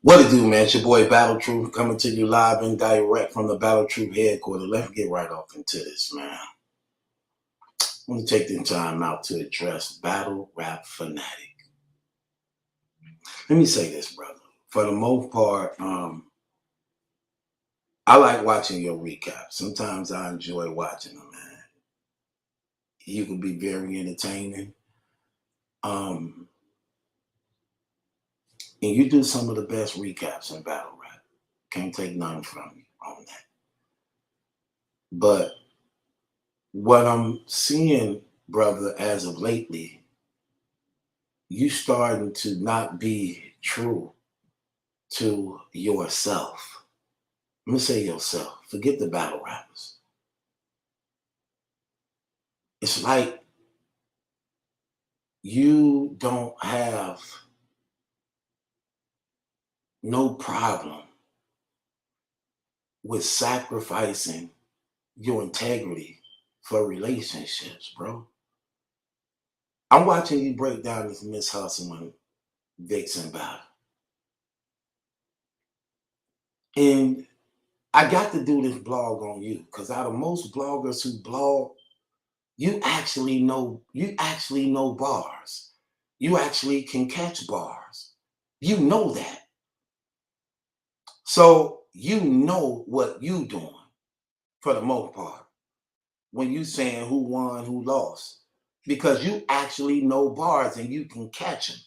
What it do, man? It's your boy Battle Truth coming to you live and direct from the Battle Truth headquarters. Let's get right off into this, man. I want to take the time out to address Battle Rap Fanatic. Let me say this, brother. For the most part, I like watching your recaps. Sometimes I enjoy watching them, man. You can be very entertaining. Um, and you do some of the best recaps in battle rap. Can't take none from you on that. But what I'm seeing, brother, as of lately, you starting to not be true to yourself. Let me say yourself. Forget the battle rappers. It's like you don't have no problem with sacrificing your integrity for relationships, bro. I'm watching you break down this Miss Hustle and Vixen battle. And I got to do this blog on you because out of most bloggers who blog, you actually know bars. You actually can catch bars. You know that. So you know what you doing for the most part when you saying who won, who lost. Because you actually know bars and you can catch them.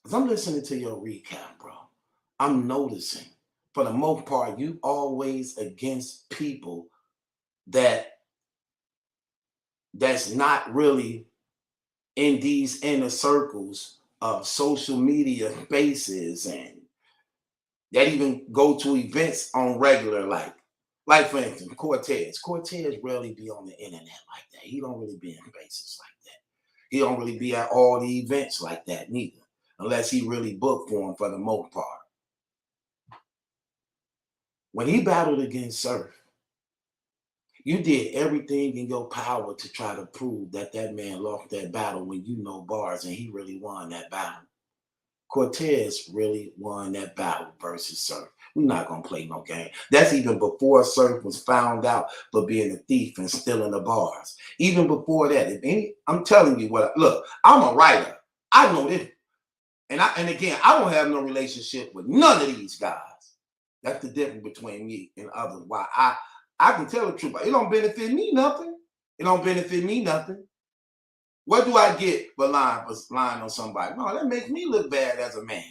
As I'm listening to your recap, bro, I'm noticing for the most part, you always against people that's not really in these inner circles of social media spaces and that even go to events on regular like for instance Cortez rarely be on the internet like that. He don't really be in spaces like that. He don't really be at all the events like that neither, unless he really booked for him for the most part. When he battled against Surf, you did everything in your power to try to prove that that man lost that battle when you know bars and he really won that battle. Cortez really won that battle versus Surf. We're not gonna play no game. That's even before Surf was found out for being a thief and stealing the bars. Even before that, I'm telling you what. Look, I'm a writer. I know this, and again, I don't have no relationship with none of these guys. That's the difference between me and others. Why I can tell the truth, but it don't benefit me nothing. It don't benefit me nothing. What do I get for lying on somebody? No, that makes me look bad as a man.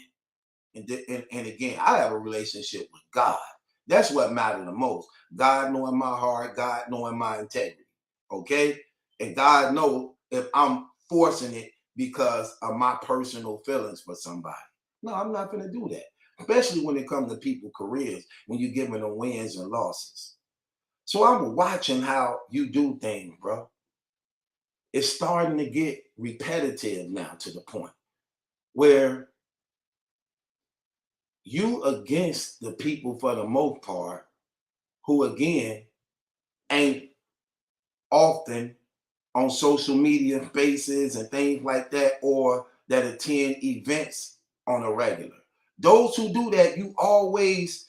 And again, I have a relationship with God. That's what matters the most. God knowing my heart, God knowing my integrity. Okay? And God knows if I'm forcing it because of my personal feelings for somebody. No, I'm not going to do that. Especially when it comes to people's careers, when you're giving them wins and losses. So I'm watching how you do things, bro. It's starting to get repetitive now to the point where you against the people for the most part who again ain't often on social media spaces and things like that or that attend events on a regular. Those who do that, you always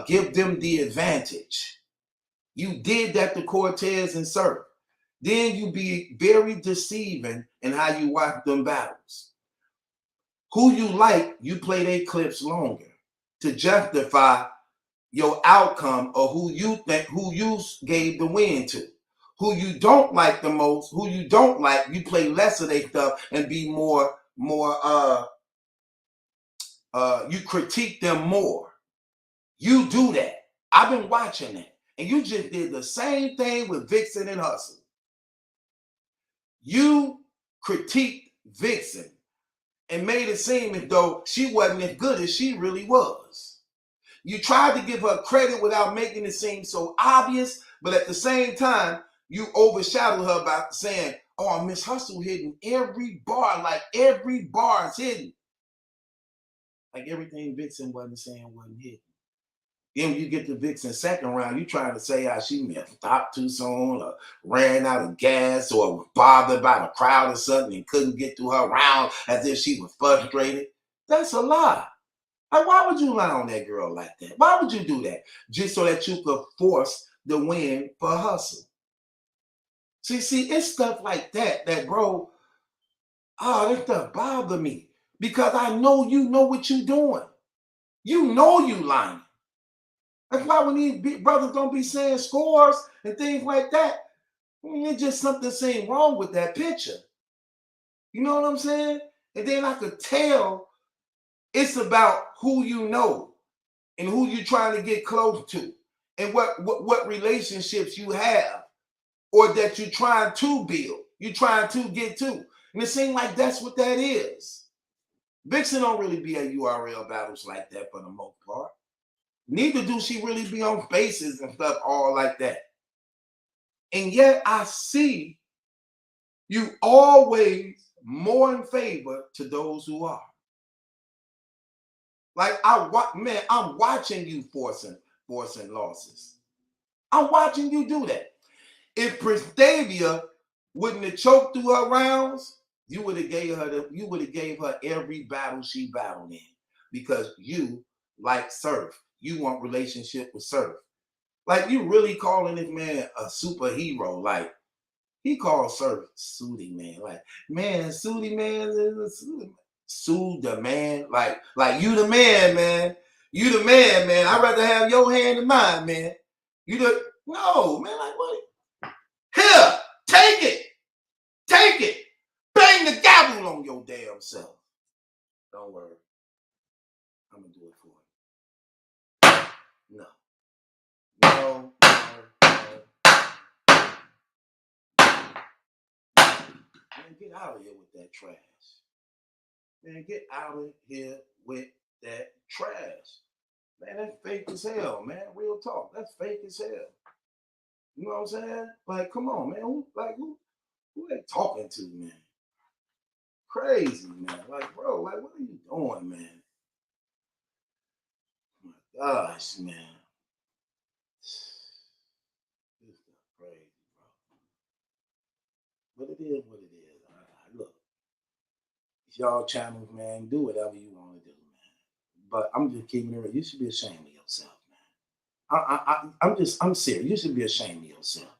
give them the advantage. You did that to Cortez and Surf. Then you be very deceiving in how you watch them battles. Who you like, you play their clips longer to justify your outcome or who you gave the win to. Who you don't like the most, who you don't like, you play less of their stuff and be more you critique them more. You do that. I've been watching that. And you just did the same thing with Vixen and Hustle. You critiqued Vixen and made it seem as though she wasn't as good as she really was. You tried to give her credit without making it seem so obvious, but at the same time, you overshadowed her by saying, oh, Miss Hustle hitting every bar, like every bar is hidden. Like everything Vixen wasn't saying wasn't hidden. Then when you get to Vixen second round, you trying to say how she may have stopped too soon or ran out of gas or was bothered by the crowd or something and couldn't get through her round as if she was frustrated. That's a lie. Like, why would you lie on that girl like that? Why would you do that? Just so that you could force the win for hustle. See, it's stuff like that, bro, that stuff bother me. Because I know you know what you're doing. You know you lying. That's why when these big brothers don't be saying scores and things like that, it's just something saying wrong with that picture. You know what I'm saying? And then I could tell it's about who you know and who you're trying to get close to and what relationships you have or that you're trying to build, you're trying to get to. And it seems like that's what that is. Vixen don't really be at URL battles like that for the most part. Neither do she really be on faces and stuff all like that. And yet I see you always more in favor to those who are. Like I'm watching you forcing losses. I'm watching you do that. If Prestavia wouldn't have choked through her rounds, you would have gave her every battle she battled in because you like Surf. You want relationship with Surf. Like you really calling this man a superhero. Like he calls Surf Sooty Man. Like, man, Sooty Man is Sue the man. Like you the man. You the man. I'd rather have your hand in mine, man. No, man, like what? Here, take it. Bang the gavel on your damn self. Don't worry. I'm gonna do it for you. No. Man, get out of here with that trash. Man, get out of here with that trash. Man, that's fake as hell, man. Real talk. That's fake as hell. You know what I'm saying? Like, come on, man. Who they talking to, man? Crazy, man. Like, bro, like, what are you doing, man? Oh my gosh, man. This is crazy, bro. But it is what it is. Look, it's y'all channels, man. Do whatever you want to do, man. But I'm just keeping it real. You should be ashamed of yourself, man. I'm serious. You should be ashamed of yourself.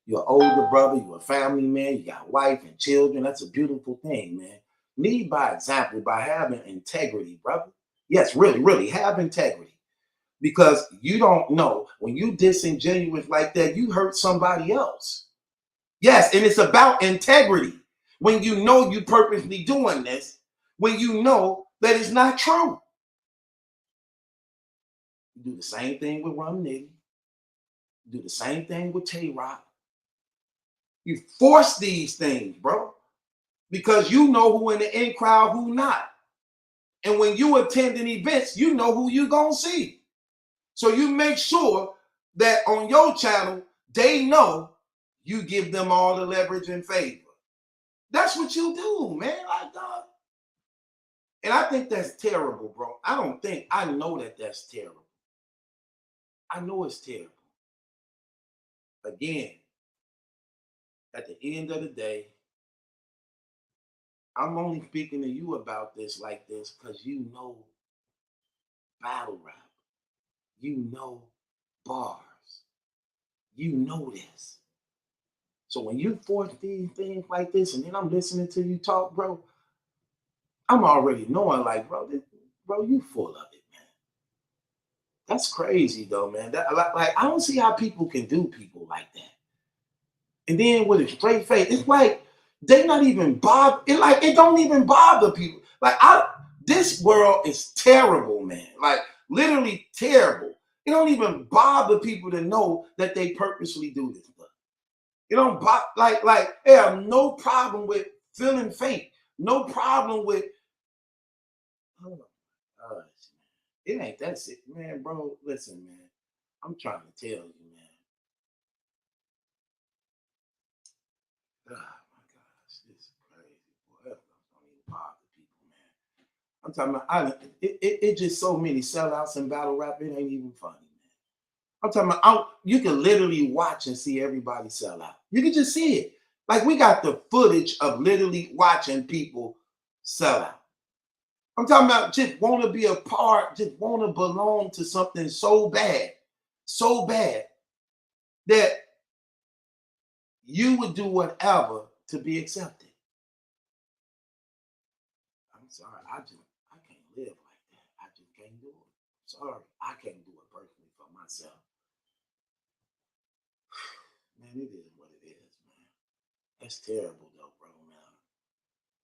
You're an older brother, you're a family man, you got a wife and children. That's a beautiful thing, man. Lead by example by having integrity, brother. Yes, really, really have integrity. Because you don't know when you disingenuous like that, you hurt somebody else. Yes, and it's about integrity. When you know you purposely doing this, when you know that it's not true. You do the same thing with Rum Nitty. Do the same thing with Tay Rock. You force these things, bro, because you know who in the in crowd, who not. And when you attending events, you know who you gonna see. So you make sure that on your channel, they know you give them all the leverage and favor. That's what you do, man. Like, dog. And I think that's terrible, bro. I know that that's terrible. I know it's terrible. Again, at the end of the day, I'm only speaking to you about this like this because you know battle rap. You know bars. You know this. So when you force these things like this, and then I'm listening to you talk, bro, I'm already knowing, like, bro, you full of it, man. That's crazy, though, man. Like, I don't see how people can do people like that. And then with a straight face, it's like they not even bother. It don't even bother people. This world is terrible, man. Like literally terrible. It don't even bother people to know that they purposely do this stuff. You don't they have no problem with feeling fake. No problem with. Oh my gosh, man. It ain't that sick, man, bro. Listen, man. I'm trying to tell you, man. Oh my gosh, this is crazy. Boy, that don't even bother people, man. I'm talking about. It just so many sellouts in battle rap. It ain't even funny. I'm talking about you can literally watch and see everybody sell out. You can just see it. Like we got the footage of literally watching people sell out. I'm talking about just want to be a part, just want to belong to something so bad that you would do whatever to be accepted. I'm sorry, I can't live like that. I just can't do it. Sorry, I can't do it personally for myself. Man, it is what it is, man. That's terrible though, bro, man.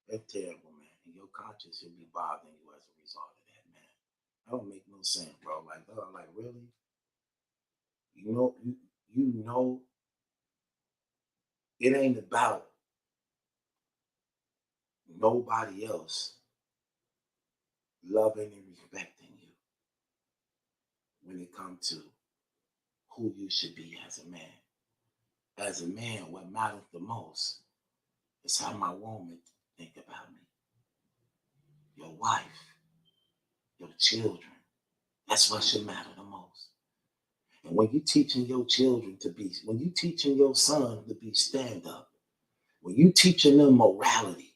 That's terrible, man. And your conscience should be bothering you as a result of that, man. That don't make no sense, bro. Like really? You know, you know it ain't about nobody else loving and respecting you when it comes to who you should be as a man. As a man, what matters the most is how my woman think about me. Your wife, your children. That's what should matter the most. And when you teaching your children to be, when you teaching your son to be stand up, when you teaching them morality,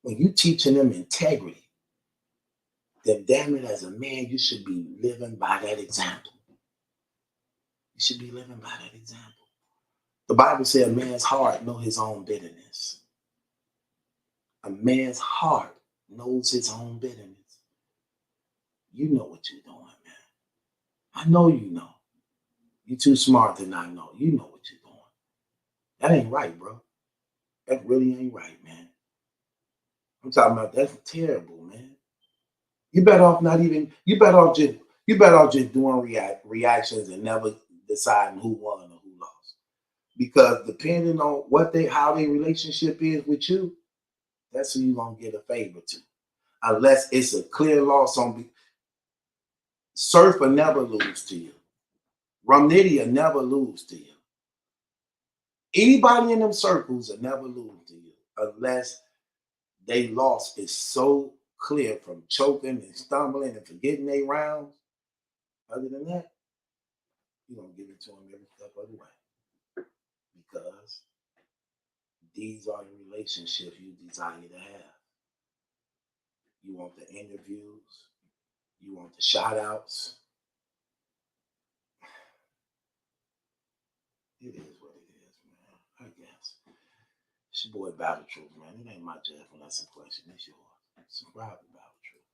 when you teaching them integrity, then damn it, as a man, you should be living by that example. You should be living by that example. The Bible says a man's heart knows his own bitterness. A man's heart knows his own bitterness. You know what you're doing, man. I know you know. You're too smart to not know. You know what you're doing. That ain't right, bro. That really ain't right, man. I'm talking about that's terrible, man. You better off not even. You better off just doing reactions and never deciding who won or who lost. Because depending on how their relationship is with you, that's who you gonna get a favor to. Unless it's a clear loss on Surf will never lose to you. Romnitty will never lose to you. Anybody in them circles will never lose to you unless they loss is so clear from choking and stumbling and forgetting their rounds. Other than that, you're gonna give it to them every step of the way. Because these are the relationships you desire to have. You want the interviews, you want the shout outs. It is what it is, man. I guess. It's your boy Battle Truth, man. It ain't my job when that's a question. It's yours. Subscribe to Battle Truth.